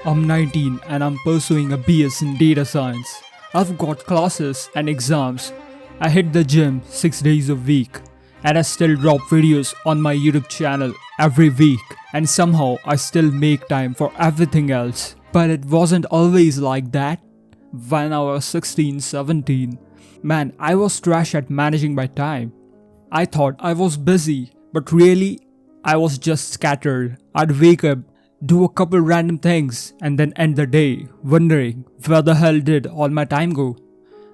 I'm 19 and I'm pursuing a BS in data science. I've got classes and exams. I hit the gym 6 days a week and I still drop videos on my YouTube channel every week, and somehow I still make time for everything else. But it wasn't always like that. When I was 16, 17, man, I was trash at managing my time. I thought I was busy, but really, I was just scattered. I'd wake up, do a couple random things, and then end the day wondering where the hell did all my time go.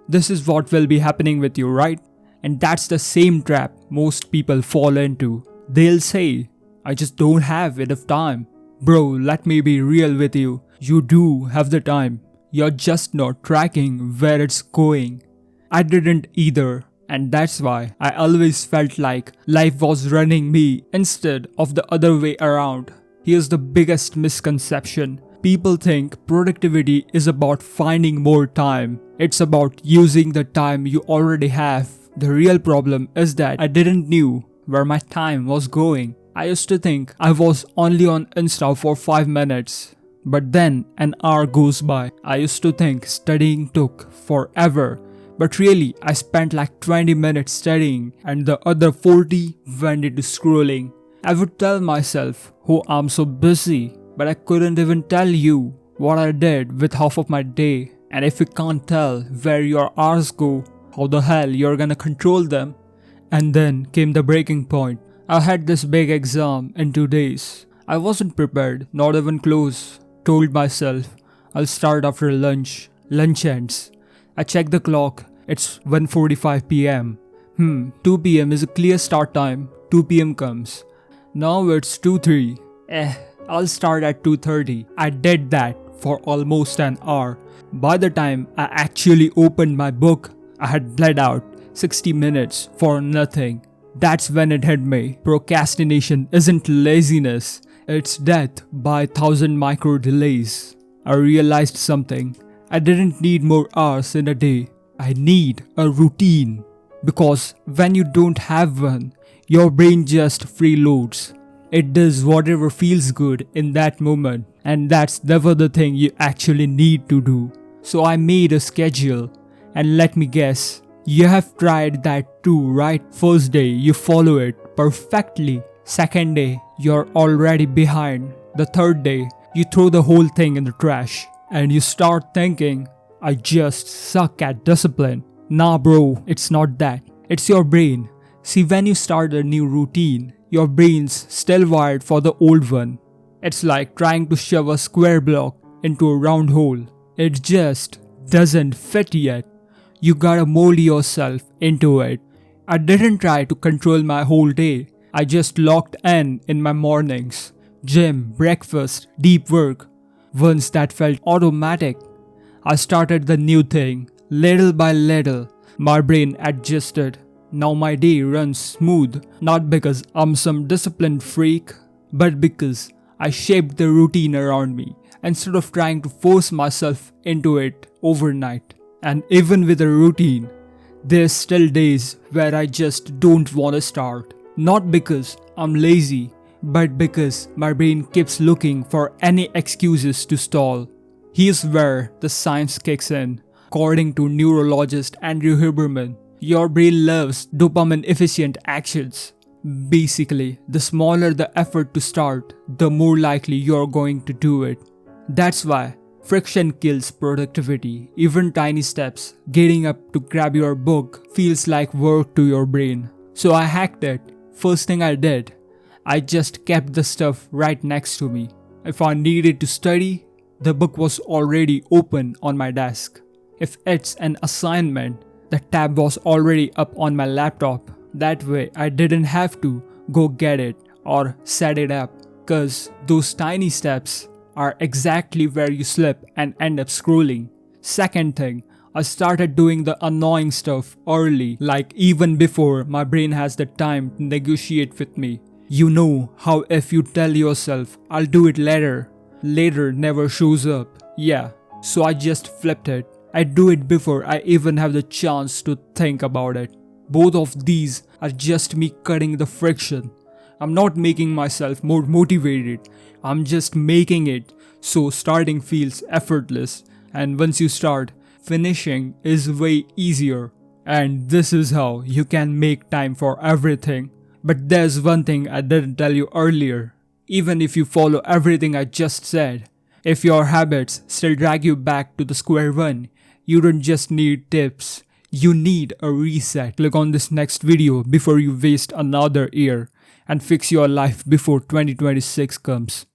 This is what will be happening with you, right? And that's the same trap most people fall into. They'll say, I just don't have enough time. Bro, let me be real with you. You do have the time. You're just not tracking where it's going. I didn't either. And that's why I always felt like life was running me instead of the other way around. Here's the biggest misconception. People think productivity is about finding more time. It's about using the time you already have. The real problem is that I didn't know where my time was going. I used to think I was only on Insta for 5 minutes. But then an hour goes by. I used to think studying took forever. But really, I spent like 20 minutes studying and the other 40 went into scrolling. I would tell myself, oh, I'm so busy, but I couldn't even tell you what I did with half of my day. And if you can't tell where your hours go, how the hell you're gonna control them? And then came the breaking point. I had this big exam in 2 days. I wasn't prepared, not even close. Told myself, I'll start after lunch. Lunch ends. I check the clock, it's 1:45 p.m. 2 p.m. is a clear start time. 2 p.m. comes. Now it's 2:03. I'll start at 2:30. I did that for almost an hour. By the time I actually opened my book, I had bled out 60 minutes for nothing. That's when it hit me. Procrastination isn't laziness. It's death by 1,000 micro delays. I realized something. I didn't need more hours in a day. I need a routine. Because when you don't have one, your brain just freeloads. It does whatever feels good in that moment, and that's never the thing you actually need to do. So I made a schedule, and let me guess, you have tried that too, right? First day, you follow it perfectly. Second day, you're already behind. The third day, you throw the whole thing in the trash, and you start thinking, I just suck at discipline. Nah bro, it's not that. It's your brain. See, when you start a new routine, your brain's still wired for the old one. It's like trying to shove a square block into a round hole. It just doesn't fit yet. You gotta mold yourself into it. I didn't try to control my whole day. I just locked in my mornings. Gym, breakfast, deep work. Once that felt automatic, I started the new thing. Little by little, my brain adjusted. Now my day runs smooth, not because I'm some disciplined freak, but because I shaped the routine around me instead of trying to force myself into it overnight. And even with a routine, there's still days where I just don't want to start. Not because I'm lazy, but because my brain keeps looking for any excuses to stall. Here's where the science kicks in. According to neurologist Andrew Huberman, your brain loves dopamine-efficient actions. Basically, the smaller the effort to start, the more likely you're going to do it. That's why friction kills productivity. Even tiny steps, getting up to grab your book, feels like work to your brain. So I hacked it. First thing I did, I just kept the stuff right next to me. If I needed to study, the book was already open on my desk. If it's an assignment, the tab was already up on my laptop. That way I didn't have to go get it or set it up, cause those tiny steps are exactly where you slip and end up scrolling. Second thing, I started doing the annoying stuff early, like even before my brain has the time to negotiate with me. You know how if you tell yourself, I'll do it later, later never shows up. Yeah, so I just flipped it. I do it before I even have the chance to think about it. Both of these are just me cutting the friction. I'm not making myself more motivated. I'm just making it So starting feels effortless, and once you start, finishing is way easier. And this is how you can make time for everything. But there's one thing I didn't tell you earlier. Even if you follow everything I just said, if your habits still drag you back to the square one, you don't just need tips, you need a reset. Click on this next video before you waste another year and fix your life before 2026 comes.